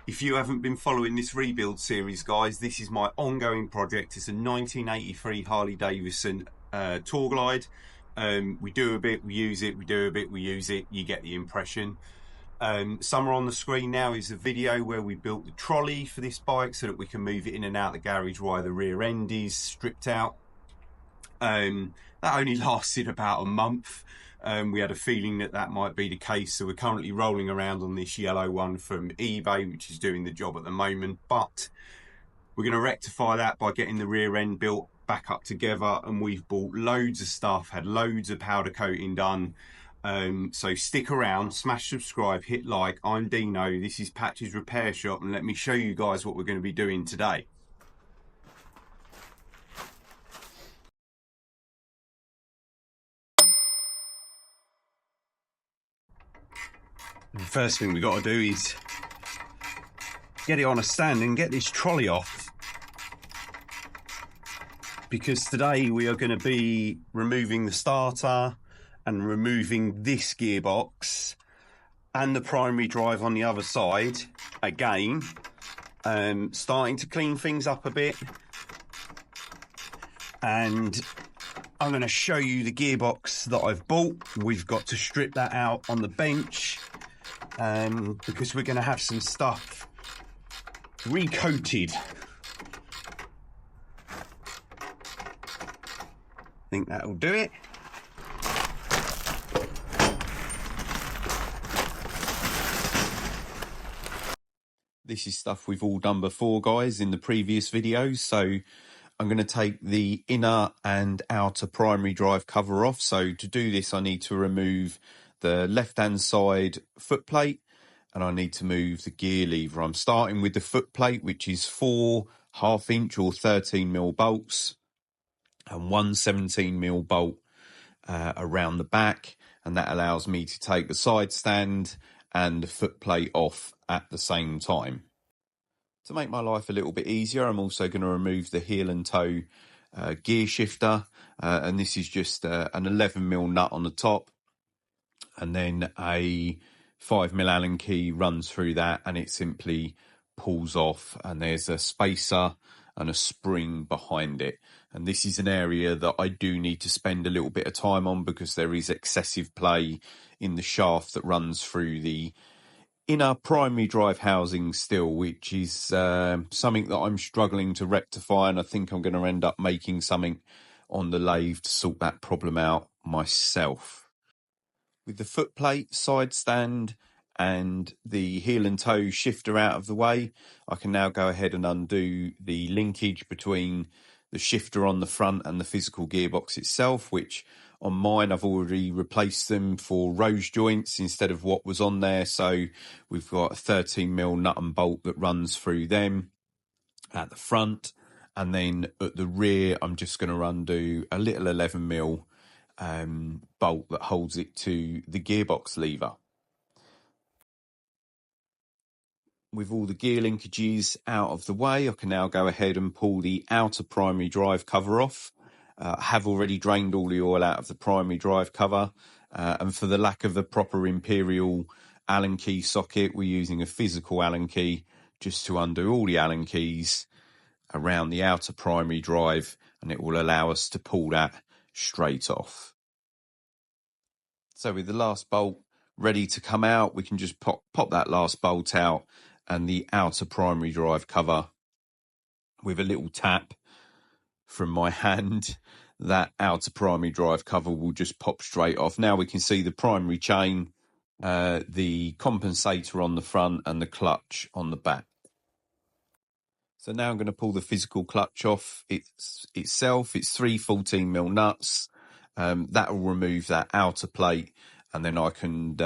If you haven't been following this rebuild series, guys, this is my ongoing project. It's a 1983 Harley Davidson Tour Glide. We do a bit, we use it, we do a bit, we use it. You get the impression. Somewhere on the screen now is a video where we built the trolley for this bike so that we can move it in and out the garage while the rear end is stripped out. That only lasted about a month. We had a feeling that that might be the case, so we're currently rolling around on this yellow one from eBay, which is doing the job at the moment, but we're going to rectify that by getting the rear end built back up together, and we've bought loads of stuff, had loads of powder coating done. So stick around, smash subscribe, hit like. I'm Dino, this is Patch's Repair Shop, and let me show you guys what we're going to be doing today. The first thing we got to do is get it on a stand and get this trolley off, because today we are going to be removing the starter and removing this gearbox and the primary drive on the other side again, starting to clean things up a bit. And I'm going to show you the gearbox that I've bought. We've got to strip that out on the bench because we're going to have some stuff recoated. I think that'll do it. This is stuff we've all done before, guys, in the previous videos. So I'm going to take the inner and outer primary drive cover off. So to do this, I need to remove the left-hand side foot plate, and I need to move the gear lever. I'm starting with the foot plate, which is 4 half-inch or 13mm bolts and 1 17mm bolt around the back, and that allows me to take the side stand and the foot plate off at the same time. To make my life a little bit easier, I'm also going to remove the heel and toe gear shifter, and this is just an 11mm nut on the top, and then a 5mm Allen key runs through that, and it simply pulls off, and there's a spacer and a spring behind it. And this is an area that I do need to spend a little bit of time on, because there is excessive play in the shaft that runs through the inner primary drive housing still, which is something that I'm struggling to rectify, and I think I'm going to end up making something on the lathe to sort that problem out myself. With the foot plate, side stand and the heel and toe shifter out of the way, I can now go ahead and undo the linkage between the shifter on the front and the physical gearbox itself, which on mine I've already replaced them for rose joints instead of what was on there. So we've got a 13mm nut and bolt that runs through them at the front, and then at the rear I'm just going to undo a little 11mm bolt that holds it to the gearbox lever. With all the gear linkages out of the way, I can now go ahead and pull the outer primary drive cover off. I have already drained all the oil out of the primary drive cover, and for the lack of a proper imperial Allen key socket, we're using a physical Allen key just to undo all the Allen keys around the outer primary drive, and it will allow us to pull that straight off. So with the last bolt ready to come out, we can just pop that last bolt out, and the outer primary drive cover, with a little tap from my hand, that outer primary drive cover will just pop straight off. Now we can see the primary chain, the compensator on the front, and the clutch on the back. So now I'm going to pull the physical clutch off itself. It's 3 14mm nuts. That will remove that outer plate, and then I can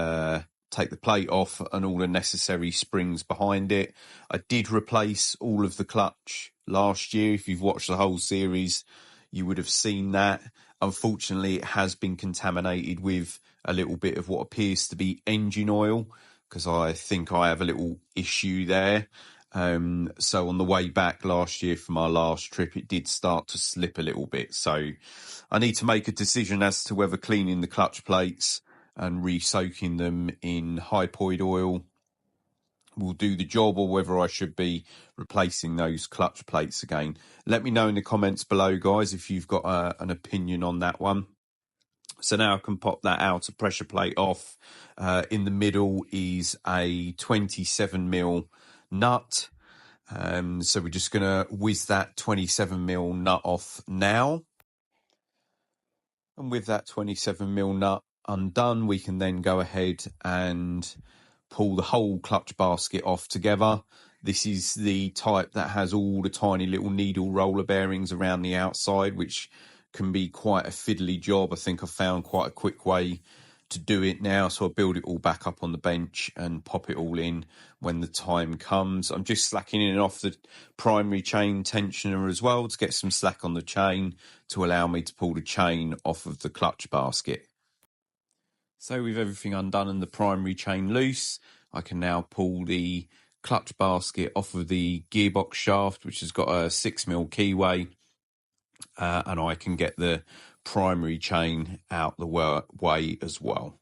take the plate off and all the necessary springs behind it. I did replace all of the clutch last year. If you've watched the whole series, you would have seen that. Unfortunately, it has been contaminated with a little bit of what appears to be engine oil, because I think I have a little issue there. So on the way back last year from our last trip, it did start to slip a little bit. So I need to make a decision as to whether cleaning the clutch plates and re-soaking them in hypoid oil will do the job, or whether I should be replacing those clutch plates again. Let me know in the comments below, guys, if you've got an opinion on that one. So now I can pop that outer pressure plate off. In the middle is a 27mm nut. So we're just going to whiz that 27mm nut off now. And with that 27mm nut undone, we can then go ahead and pull the whole clutch basket off together. This is the type that has all the tiny little needle roller bearings around the outside, which can be quite a fiddly job. I think I found quite a quick way to do it now, so I build it all back up on the bench and pop it all in when the time comes. I'm just slacking in and off the primary chain tensioner as well to get some slack on the chain to allow me to pull the chain off of the clutch basket. So with everything undone and the primary chain loose, I can now pull the clutch basket off of the gearbox shaft, which has got a 6mm keyway, and I can get the primary chain out the way as well.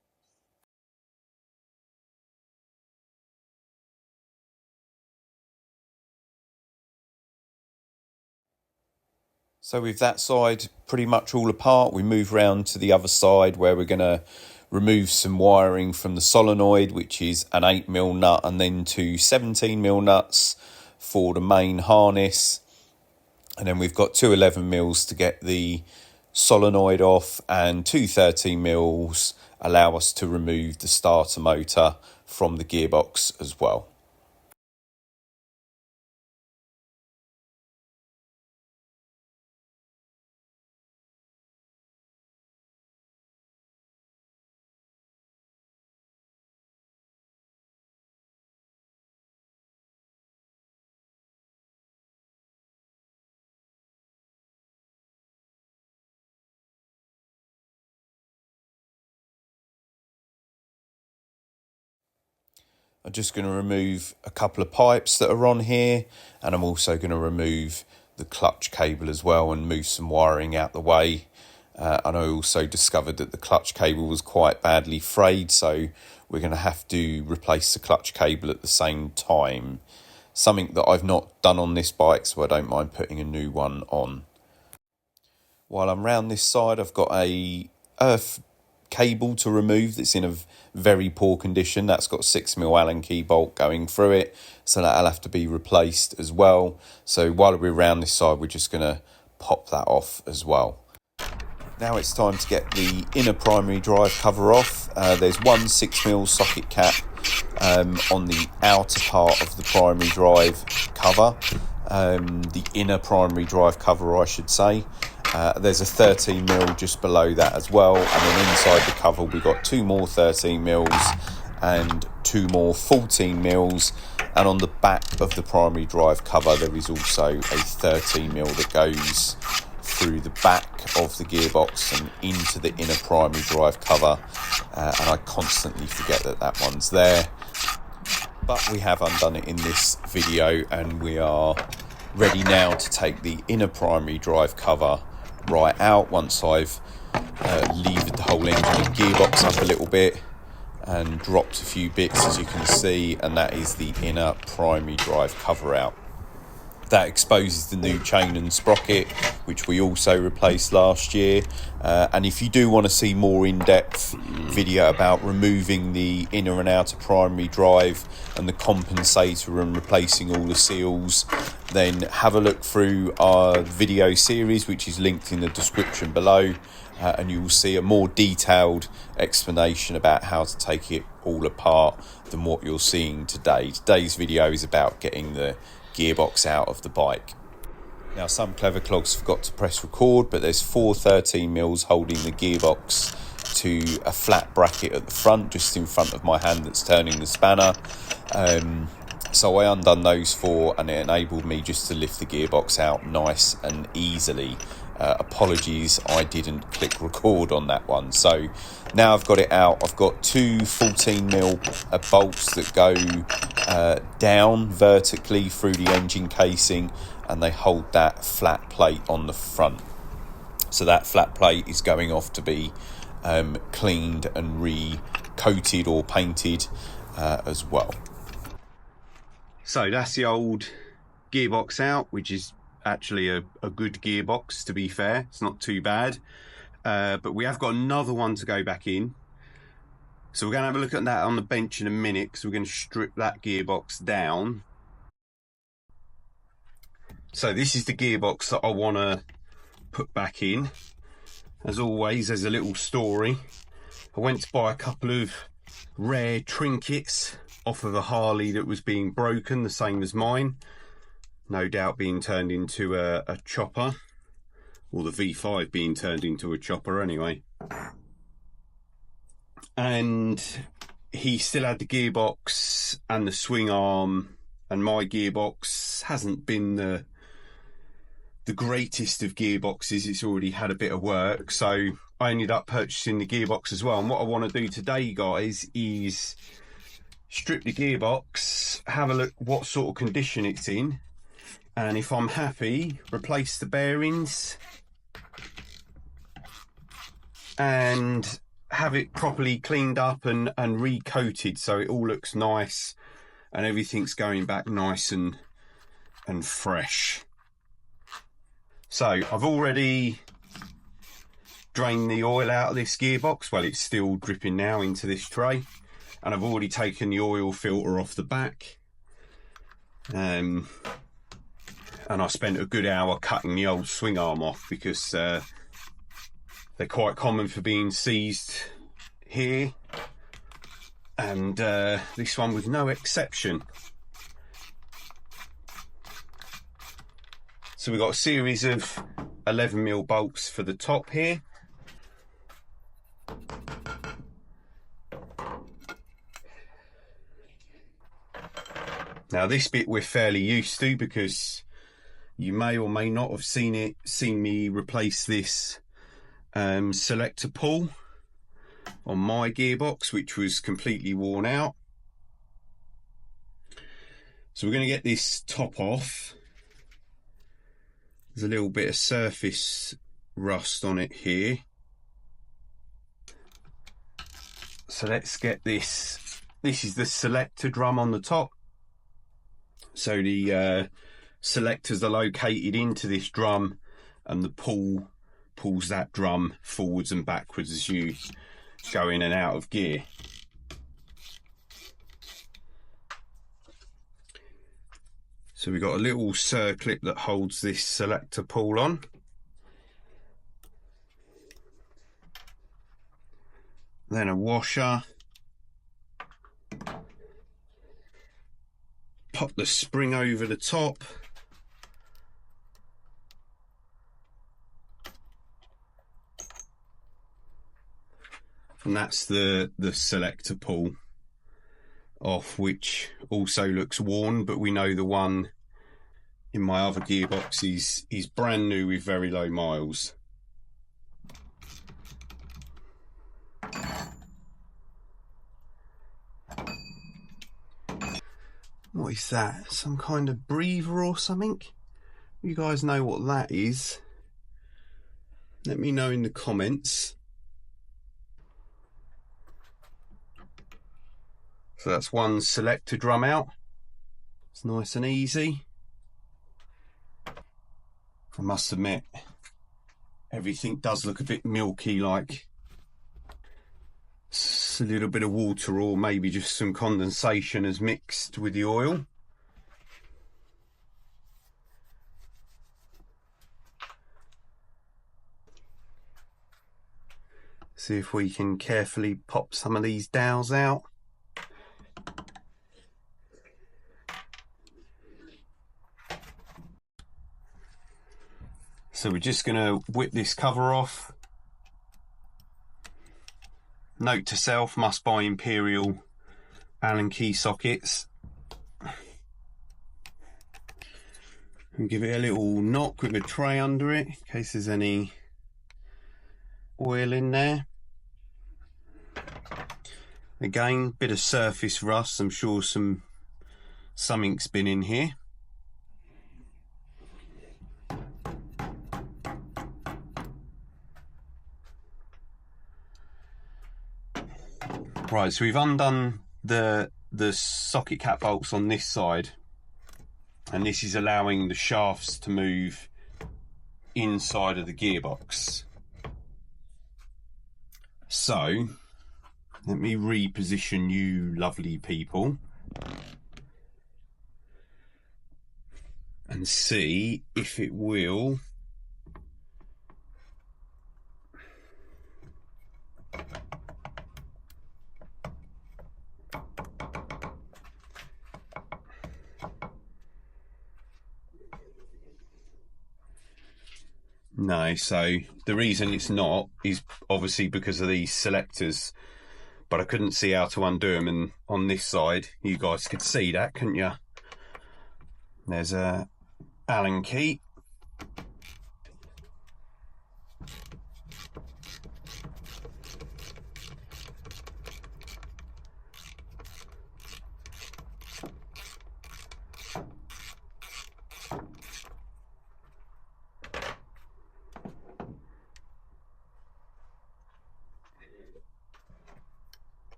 So with that side pretty much all apart, we move round to the other side where we're going to remove some wiring from the solenoid, which is an 8mm nut, and then two 17mm nuts for the main harness. And then we've got two 11mm to get the solenoid off, and two 13mm allow us to remove the starter motor from the gearbox as well. I'm just going to remove a couple of pipes that are on here, and I'm also going to remove the clutch cable as well and move some wiring out the way. And I also discovered that the clutch cable was quite badly frayed, so we're going to have to replace the clutch cable at the same time. Something that I've not done on this bike, so I don't mind putting a new one on. While I'm round this side, I've got a earth cable to remove that's in a very poor condition. That's got 6mm Allen key bolt going through it, so that'll have to be replaced as well. So while we're around this side, we're just going to pop that off as well. Now it's time to get the inner primary drive cover off. There's one 6mm socket cap on the outer part of the primary drive cover, the inner primary drive cover I should say. There's a 13mm just below that as well, and then inside the cover we've got two more 13mm and two more 14mm, and on the back of the primary drive cover there is also a 13mm that goes through the back of the gearbox and into the inner primary drive cover, and I constantly forget that that one's there, but we have undone it in this video and we are ready now to take the inner primary drive cover right out once I've levered the whole engine and gearbox up a little bit and dropped a few bits, as you can see, and that is the inner primary drive cover out. That exposes the new chain and sprocket, which we also replaced last year. And if you do want to see more in-depth video about removing the inner and outer primary drive and the compensator and replacing all the seals, then have a look through our video series, which is linked in the description below, and you will see a more detailed explanation about how to take it all apart than what you're seeing today. Today's video is about getting the gearbox out of the bike. Now, some clever clogs forgot to press record, but there's four 13mm holding the gearbox to a flat bracket at the front, just in front of my hand that's turning the spanner. So I undone those four, and it enabled me just to lift the gearbox out nice and easily. Apologies, I didn't click record on that one. So now I've got it out. I've got two 14mm bolts that go down vertically through the engine casing, and they hold that flat plate on the front. So that flat plate is going off to be cleaned and re-coated or painted as well. So that's the old gearbox out, which is actually a good gearbox, to be fair. It's not too bad. But we have got another one to go back in. So we're going to have a look at that on the bench in a minute, because we're going to strip that gearbox down. So this is the gearbox that I want to put back in. As always, there's a little story. I went to buy a couple of rare trinkets off of a Harley that was being broken, the same as mine. No doubt being turned into a chopper, or the V5 being turned into a chopper anyway. And he still had the gearbox and the swing arm, and my gearbox hasn't been the greatest of gearboxes. It's already had a bit of work, so I ended up purchasing the gearbox as well. And what I want to do today, guys, is strip the gearbox, have a look what sort of condition it's in, and if I'm happy, replace the bearings and have it properly cleaned up and recoated, so it all looks nice and everything's going back nice and fresh. So I've already drained the oil out of this gearbox. Well, it's still dripping now into this tray, and I've already taken the oil filter off the back. And I spent a good hour cutting the old swing arm off, because they're quite common for being seized here, and this one was no exception. So we've got a series of 11mm bolts for the top here. Now this bit we're fairly used to, because you may or may not have seen me replace this selector pull on my gearbox, which was completely worn out. So we're going to get this top off. There's a little bit of surface rust on it here. So let's get this. This is the selector drum on the top. So the selectors are located into this drum, and the pull pulls that drum forwards and backwards as you go in and out of gear. So we've got a little circlip that holds this selector pull on. Then a washer. Pop the spring over the top. And that's the selector pull off, which also looks worn, but we know the one in my other gearbox is brand new with very low miles. What is that? Some kind of breather or something? You guys know what that is? Let me know in the comments. So that's one selector drum out. It's nice and easy. I must admit, everything does look a bit milky, like a little bit of water or maybe just some condensation has mixed with the oil. See if we can carefully pop some of these dowels out. So we're just going to whip this cover off. Note to self, must buy Imperial Allen key sockets. And give it a little knock with a tray under it, in case there's any oil in there. Again, bit of surface rust. I'm sure something's been in here. Right, so we've undone the socket cap bolts on this side. and this is allowing the shafts to move inside of the gearbox. So let me reposition you lovely people and see if it will no. So the reason it's not is obviously because of these selectors, but I couldn't see how to undo them, and on this side you guys could see that, couldn't you? There's a Allen key.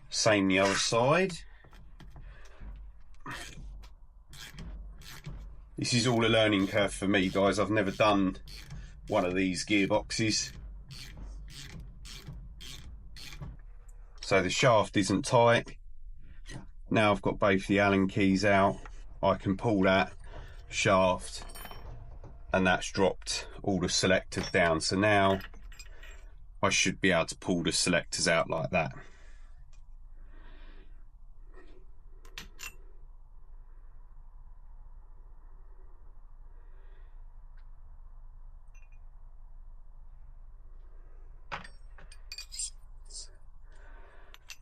Same the other side. This is all a learning curve for me, guys. I've never done one of these gearboxes. So the shaft isn't tight. Now I've got both the Allen keys out, I can pull that shaft and that's dropped all the selectors down. So now I should be able to pull the selectors out like that.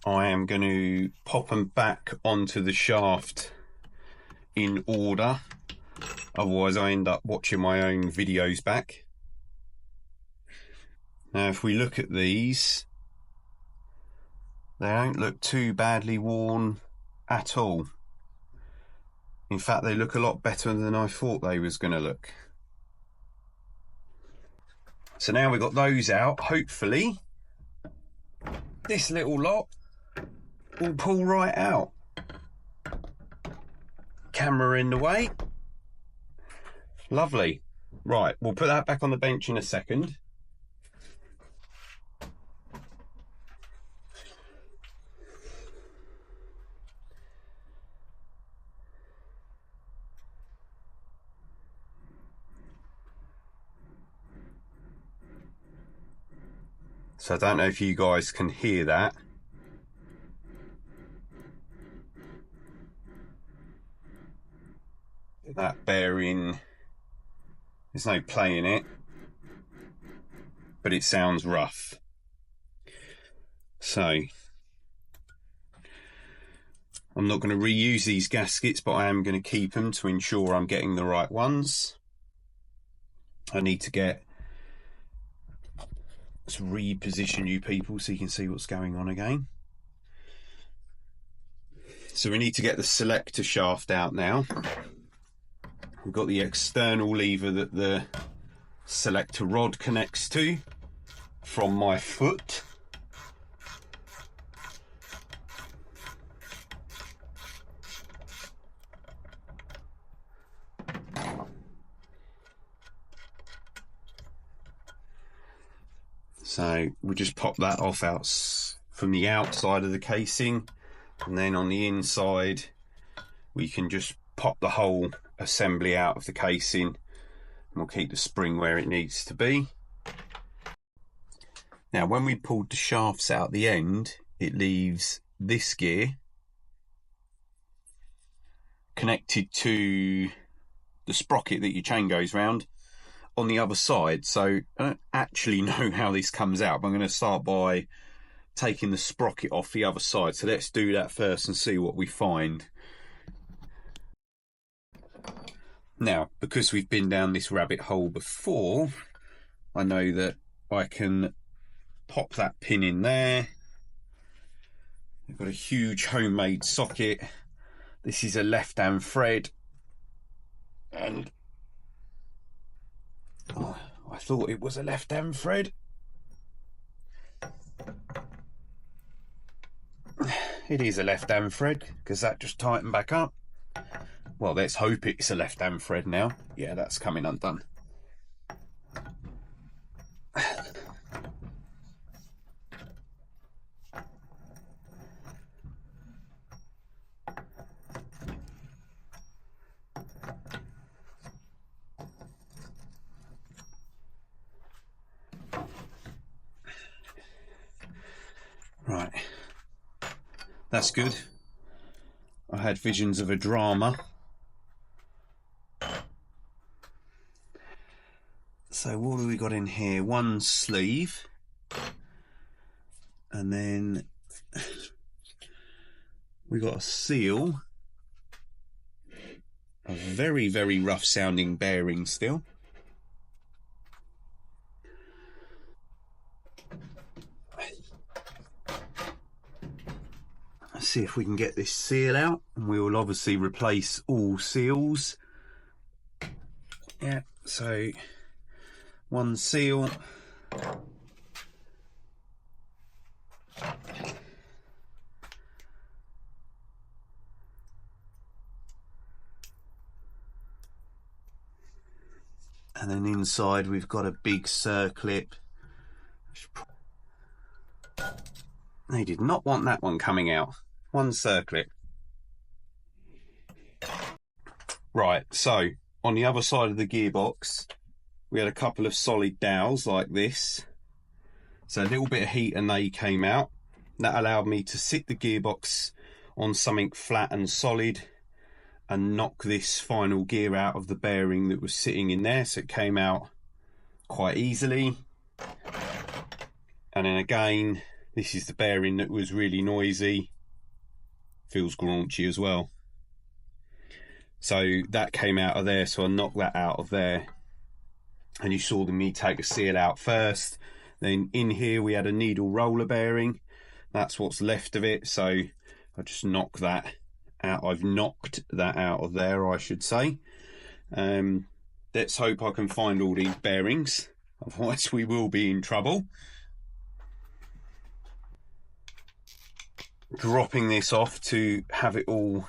I am going to pop them back onto the shaft in order, otherwise I end up watching my own videos back. Now if we look at these, they don't look too badly worn at all. In fact, they look a lot better than I thought they was going to look. So now we've got those out, hopefully this little lot will pull right out. Camera in the way. Lovely. Right, we'll put that back on the bench in a second. So I don't know if you guys can hear that. That bearing, there's no play in it, but it sounds rough. So I'm not going to reuse these gaskets, but I am going to keep them to ensure I'm getting the right ones. I need to let's reposition you people so you can see what's going on again. So we need to get the selector shaft out now. We've got the external lever that the selector rod connects to from my foot. So we just pop that off out from the outside of the casing, and then on the inside we can just pop the whole assembly out of the casing, and we'll keep the spring where it needs to be. Now when we pulled the shafts out the end, it leaves this gear connected to the sprocket that your chain goes round on the other side. So I don't actually know how this comes out, but I'm going to start by taking the sprocket off the other side. So let's do that first and see what we find. Now, because we've been down this rabbit hole before, I know that I can pop that pin in there. I've got a huge homemade socket. This is a left-hand thread, and I thought it was a left-hand thread. it is a left-hand thread because that just tightened back up. Well, let's hope it's a left-hand thread now. Yeah, that's coming undone. Right, that's good. I had visions of a drama. So what have we got in here? One sleeve, and then we got a seal. A very, very rough sounding bearing still. Let's see if we can get this seal out, and we will obviously replace all seals. Yeah, so one seal. And then inside we've got a big circlip. They did not want that one coming out. One circlip. Right, so on the other side of the gearbox, we had a couple of solid dowels like this. So a little bit of heat and they came out. That allowed me to sit the gearbox on something flat and solid and knock this final gear out of the bearing that was sitting in there. So it came out quite easily. And then again, this is the bearing that was really noisy. Feels graunchy as well. So that came out of there, so I knocked that out of there. And you saw me take a seal out first. Then in here we had a needle roller bearing. That's what's left of it, so I just knocked that out. I've knocked that out of there, I should say. Let's hope I can find all these bearings, otherwise we will be in trouble. Dropping this off to have it all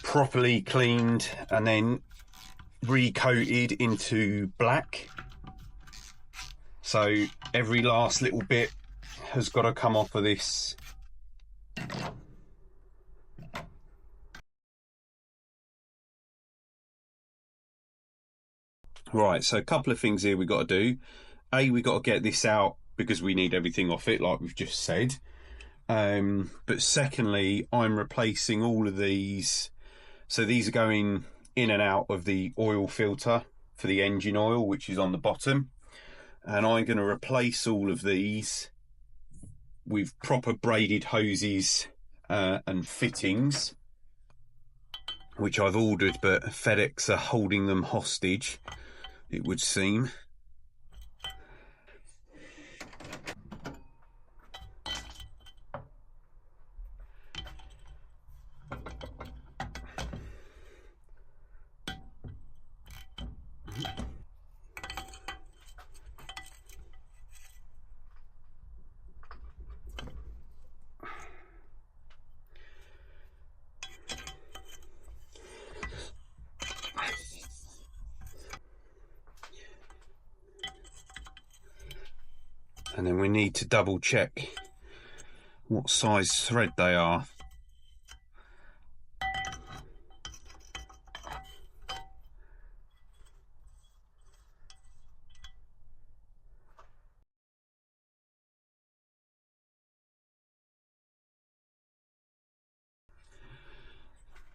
properly cleaned and then recoated into black. So every last little bit has got to come off of this. Right, so a couple of things here we've got to do. A, we've got to get this out because we need everything off it, like we've just said. But secondly, I'm replacing all of these. So these are going in and out of the oil filter for the engine oil, which is on the bottom. And I'm going to replace all of these with proper braided hoses and fittings, which I've ordered, but FedEx are holding them hostage, it would seem. And then we need to double check what size thread they are.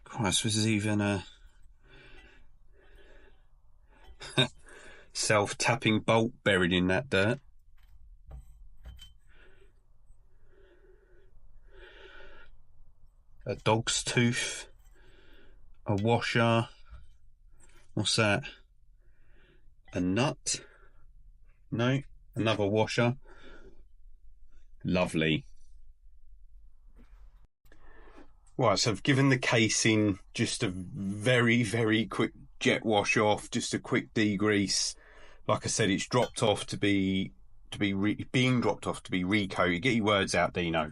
Christ, there's even a self-tapping bolt buried in that dirt. A dog's tooth, a washer, what's that? A nut? No, another washer. Lovely. Right, so I've given the casing just a very, very quick jet wash off, just a quick degrease. Like I said, it's dropped off being dropped off to be recoated. Get your words out, Dino.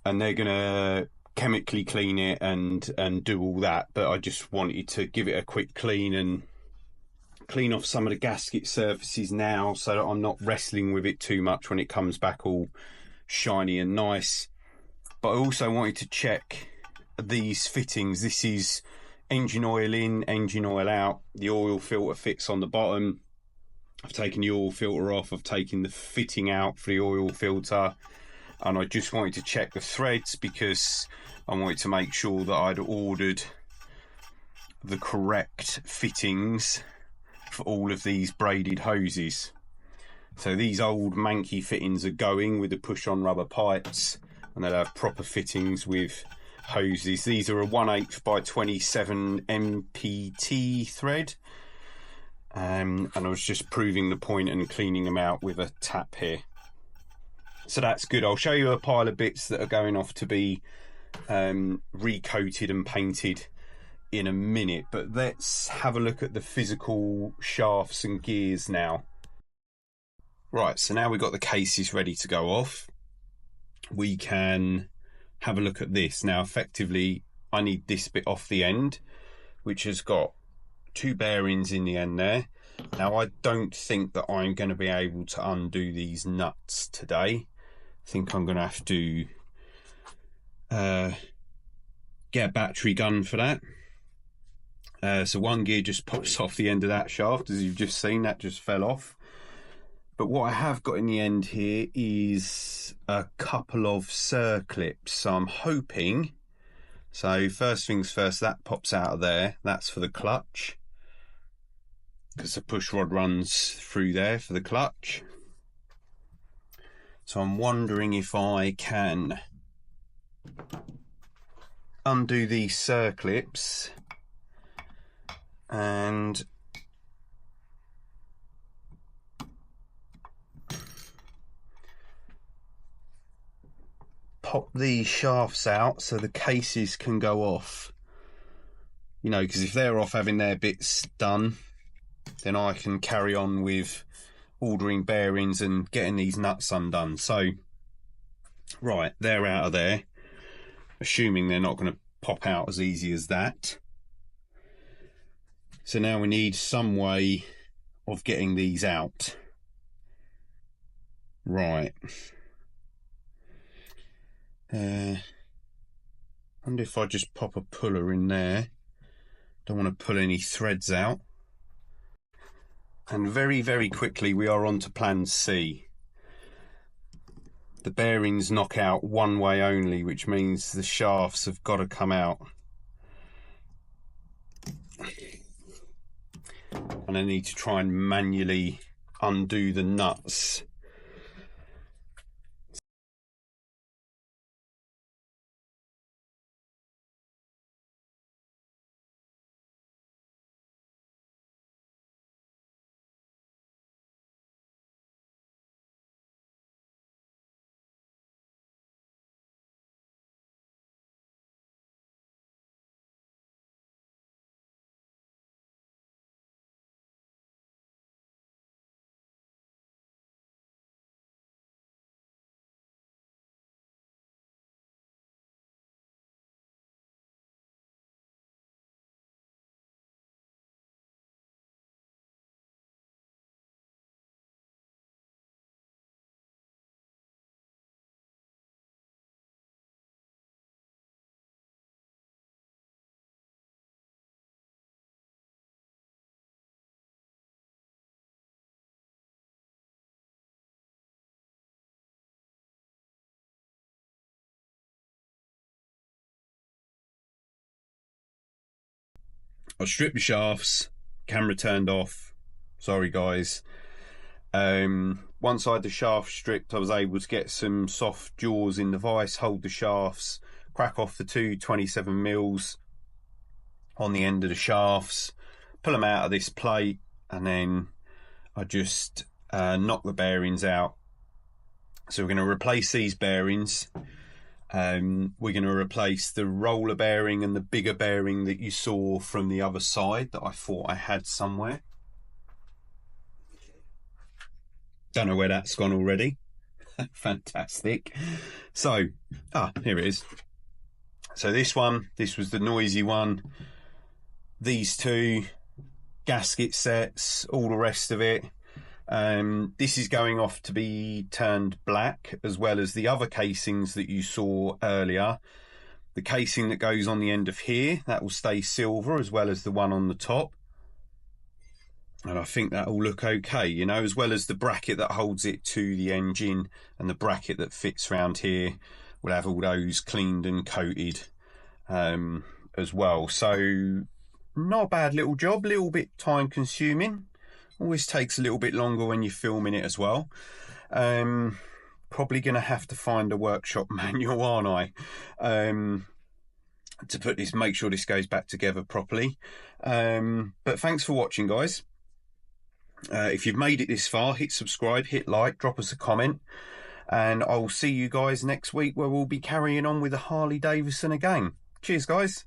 and they're gonna chemically clean it and do all that. But I just wanted to give it a quick clean and clean off some of the gasket surfaces now, so that I'm not wrestling with it too much when it comes back all shiny and nice. But I also wanted to check these fittings. This is engine oil in, engine oil out. The oil filter fits on the bottom. I've taken the oil filter off. I've taken the fitting out for the oil filter, and I just wanted to check the threads because I wanted to make sure that I'd ordered the correct fittings for all of these braided hoses. So these old manky fittings are going with the push-on rubber pipes, and they'll have proper fittings with hoses. These are a 1/8 by 27 MPT thread, and I was just proving the point and cleaning them out with a tap here. So that's good. I'll show you a pile of bits that are going off to be recoated and painted in a minute, but let's have a look at the physical shafts and gears now. Right, so now we've got the cases ready to go off. We can have a look at this. Now effectively I need this bit off the end, which has got 2 bearings in the end there. Now I don't think that I'm going to be able to undo these nuts today. I think I'm going to have to get a battery gun for that. So one gear just pops off the end of that shaft, as you've just seen. That just fell off. But what I have got in the end here is a couple of circlips. So I'm hoping, so first things first, that pops out of there. That's for the clutch, because the push rod runs through there for the clutch. So I'm wondering if I can undo these circlips and pop these shafts out so the cases can go off. You know, because if they're off having their bits done, then I can carry on with ordering bearings and getting these nuts undone. So, right, they're out of there. Assuming they're not going to pop out as easy as that. So now we need some way of getting these out. Right. Wonder if I just pop a puller in there. Don't want to pull any threads out. And very, very quickly we are on to plan C. The bearings knock out one way only, which means the shafts have got to come out. And I need to try and manually undo the nuts. I stripped the shafts, camera turned off. Sorry guys. Once I had the shaft stripped, I was able to get some soft jaws in the vise, hold the shafts, crack off the 2 27mm on the end of the shafts, pull them out of this plate, and then I just knock the bearings out. So we're going to replace these bearings. We're going to replace the roller bearing and the bigger bearing that you saw from the other side that I thought I had somewhere. Don't know where that's gone already. Fantastic. So, here it is. So this was the noisy one. These two gasket sets, all the rest of it. This is going off to be turned black, as well as the other casings that you saw earlier. The casing that goes on the end of here, that will stay silver, as well as the one on the top. And I think that will look okay, you know, as well as the bracket that holds it to the engine, and the bracket that fits around here will have all those cleaned and coated as well. So not a bad little job, a little bit time consuming. Always takes a little bit longer when you're filming it as well. Probably going to have to find a workshop manual, aren't I? To put this, make sure this goes back together properly. But thanks for watching, guys. If you've made it this far, hit subscribe, hit like, drop us a comment, and I'll see you guys next week, where we'll be carrying on with the Harley Davidson again. Cheers, guys.